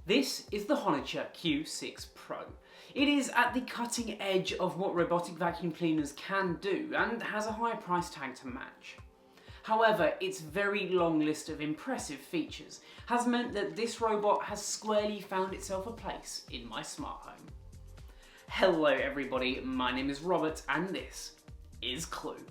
This is the Honiture Q6 Pro. It is at the cutting edge of what robotic vacuum cleaners can do and has a high price tag to match. However, its very long list of impressive features has meant that this robot has squarely found itself a place in my smart home. Hello everybody, my name is Robert and this is Clue.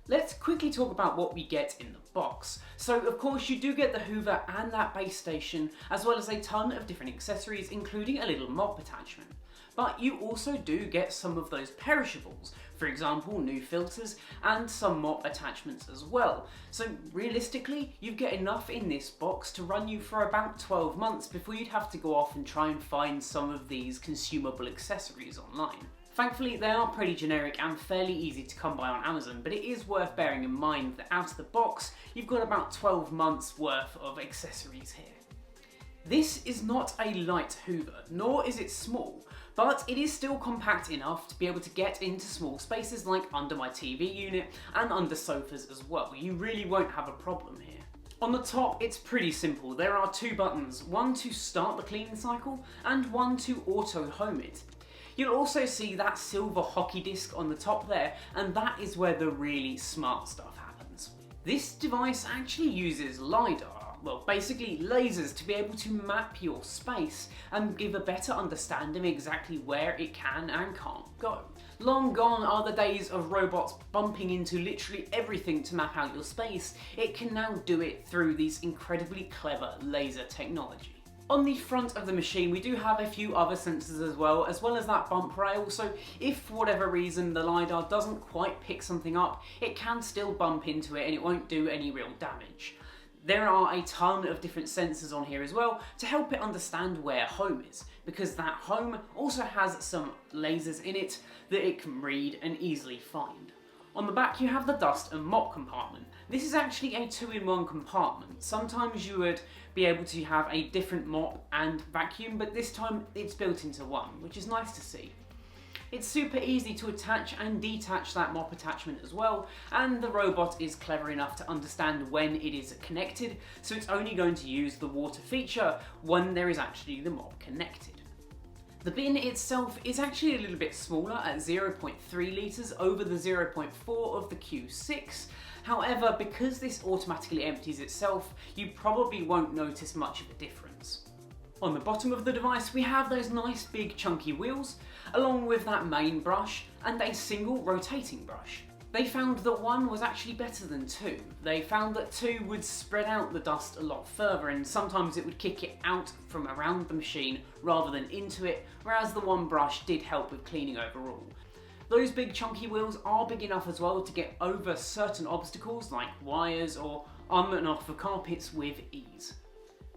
Let's quickly talk about what we get in the box. So of course you do get the Hoover and that base station, as well as a ton of different accessories including a little mop attachment. But you also do get some of those perishables, for example new filters and some mop attachments as well. So realistically you get enough in this box to run you for about 12 months before you'd have to go off and try and find some of these consumable accessories online. Thankfully they are pretty generic and fairly easy to come by on Amazon, but it is worth bearing in mind that out of the box you've got about 12 months worth of accessories here. This is not a light Hoover, nor is it small, but it is still compact enough to be able to get into small spaces like under my TV unit and under sofas as well. You really won't have a problem here. On the top, it's pretty simple. There are two buttons, one to start the cleaning cycle and one to auto home it. You'll also see that silver hockey disc on the top there, and that is where the really smart stuff happens. This device actually uses LiDAR, well basically lasers, to be able to map your space and give a better understanding of exactly where it can and can't go. Long gone are the days of robots bumping into literally everything to map out your space. It can now do it through these incredibly clever laser technology. On the front of the machine we do have a few other sensors as well as that bump rail, so if for whatever reason the LiDAR doesn't quite pick something up, it can still bump into it and it won't do any real damage. There are a ton of different sensors on here as well to help it understand where home is, because that home also has some lasers in it that it can read and easily find. On the back you have the dust and mop compartment. This is actually a 2-in-1 compartment. Sometimes you would be able to have a different mop and vacuum, but this time it's built into one, which is nice to see. It's super easy to attach and detach that mop attachment as well, and the robot is clever enough to understand when it is connected, so it's only going to use the water feature when there is actually the mop connected. The bin itself is actually a little bit smaller at 0.3 litres over the 0.4 of the Q6. However, because this automatically empties itself, you probably won't notice much of a difference. On the bottom of the device we have those nice big chunky wheels, along with that main brush and a single rotating brush. They found that one was actually better than two. They found that two would spread out the dust a lot further and sometimes it would kick it out from around the machine rather than into it, whereas the one brush did help with cleaning overall. Those big chunky wheels are big enough as well to get over certain obstacles like wires or on and off of carpets with ease.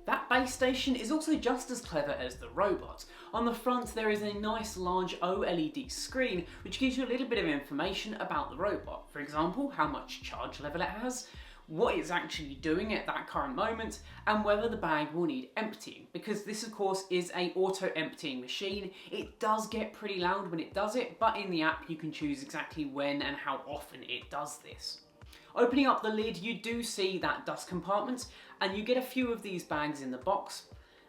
That base station is also just as clever as the robot. On the front there is a nice large OLED screen which gives you a little bit of information about the robot. For example, how much charge level it has, what it's actually doing at that current moment, and whether the bag will need emptying. Because this of course is an auto emptying machine, it does get pretty loud when it does it, but in the app you can choose exactly when and how often it does this. Opening up the lid you do see that dust compartment, and you get a few of these bags in the box,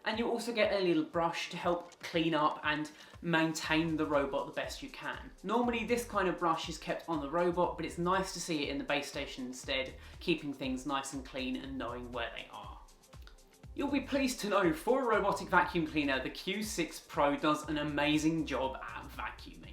and you also get a little brush to help clean up and maintain the robot the best you can. Normally this kind of brush is kept on the robot, but it's nice to see it in the base station instead, keeping things nice and clean and knowing where they are. You'll be pleased to know for a robotic vacuum cleaner the Q6 Pro does an amazing job at vacuuming.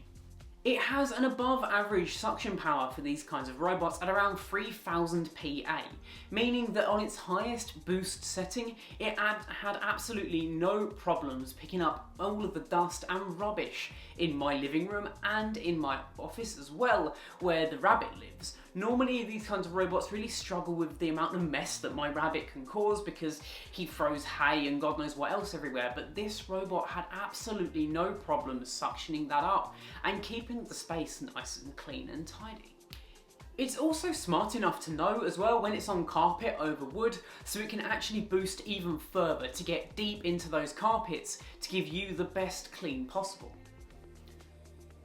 It has an above average suction power for these kinds of robots at around 3000 PA, meaning that on its highest boost setting it had absolutely no problems picking up all of the dust and rubbish in my living room and in my office as well, where the rabbit lives. Normally these kinds of robots really struggle with the amount of mess that my rabbit can cause because he throws hay and God knows what else everywhere, but this robot had absolutely no problems suctioning that up and keeping the space nice and clean and tidy. It's also smart enough to know as well when it's on carpet over wood, so it can actually boost even further to get deep into those carpets to give you the best clean possible.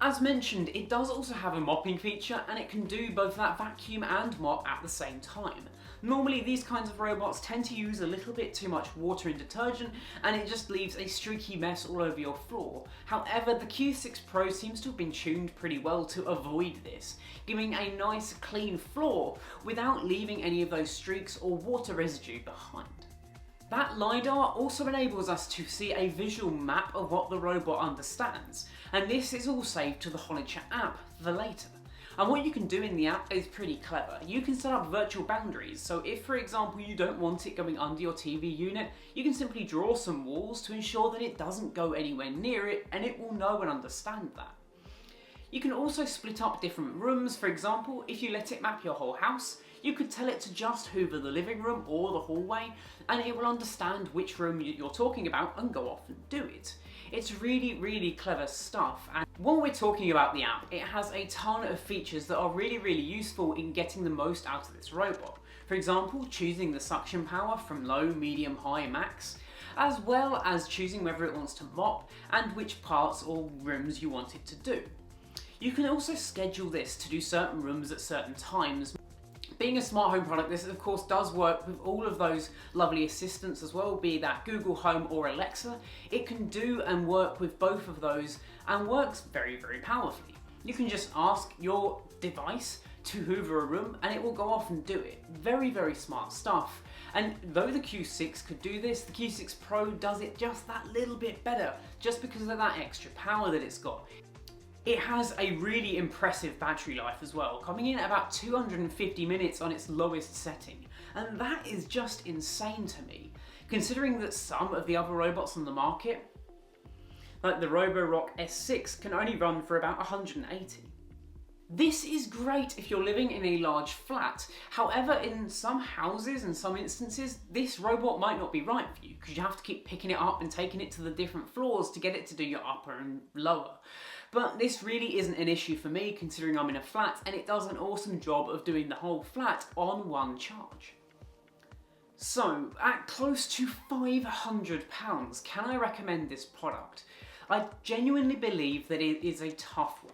As mentioned, it does also have a mopping feature and it can do both that vacuum and mop at the same time. Normally these kinds of robots tend to use a little bit too much water and detergent, and it just leaves a streaky mess all over your floor. However, the Q6 Pro seems to have been tuned pretty well to avoid this, giving a nice clean floor without leaving any of those streaks or water residue behind. That LiDAR also enables us to see a visual map of what the robot understands, and this is all saved to the Honiture app for later. And what you can do in the app is pretty clever. You can set up virtual boundaries, so if for example you don't want it going under your TV unit, you can simply draw some walls to ensure that it doesn't go anywhere near it, and it will know and understand that. You can also split up different rooms. For example, if you let it map your whole house, you could tell it to just hoover the living room or the hallway, and it will understand which room you're talking about and go off and do it. It's really clever stuff, and while we're talking about the app, it has a ton of features that are really useful in getting the most out of this robot. For example, choosing the suction power from low, medium, high, max, as well as choosing whether it wants to mop and which parts or rooms you want it to do. You can also schedule this to do certain rooms at certain times. Being a smart home product, this of course does work with all of those lovely assistants as well, be that Google Home or Alexa. It can do and work with both of those and works very powerfully. You can just ask your device to hoover a room and it will go off and do it. Very smart stuff. And though the Q6 could do this, the Q6 Pro does it just that little bit better, just because of that extra power that it's got. It has a really impressive battery life as well, coming in at about 250 minutes on its lowest setting, and that is just insane to me, considering that some of the other robots on the market, like the Roborock S6, can only run for about 180. This is great if you're living in a large flat. However, in some houses and some instances, this robot might not be right for you, because you have to keep picking it up and taking it to the different floors to get it to do your upper and lower. But this really isn't an issue for me, considering I'm in a flat, and it does an awesome job of doing the whole flat on one charge. So, at close to £500, can I recommend this product? I genuinely believe that it is a tough one.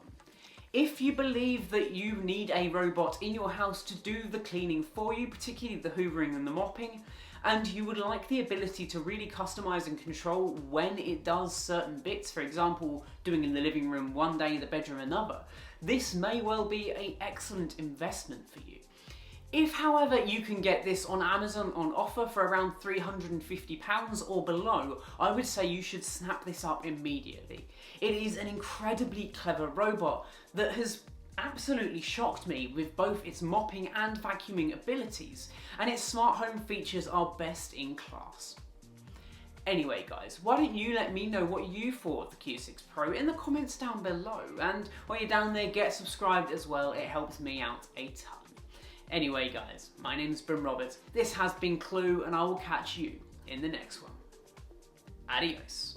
If you believe that you need a robot in your house to do the cleaning for you, particularly the hoovering and the mopping, and you would like the ability to really customize and control when it does certain bits, for example, doing in the living room one day, the bedroom another, this may well be an excellent investment for you. If, however, you can get this on Amazon on offer for around £350 or below, I would say you should snap this up immediately. It is an incredibly clever robot that has absolutely shocked me with both its mopping and vacuuming abilities, and its smart home features are best in class. Anyway guys, why don't you let me know what you thought of the Q6 Pro in the comments down below, and while you're down there, get subscribed as well, it helps me out a ton. Anyway guys, my name's Brim Roberts, this has been Clue, and I will catch you in the next one. Adios.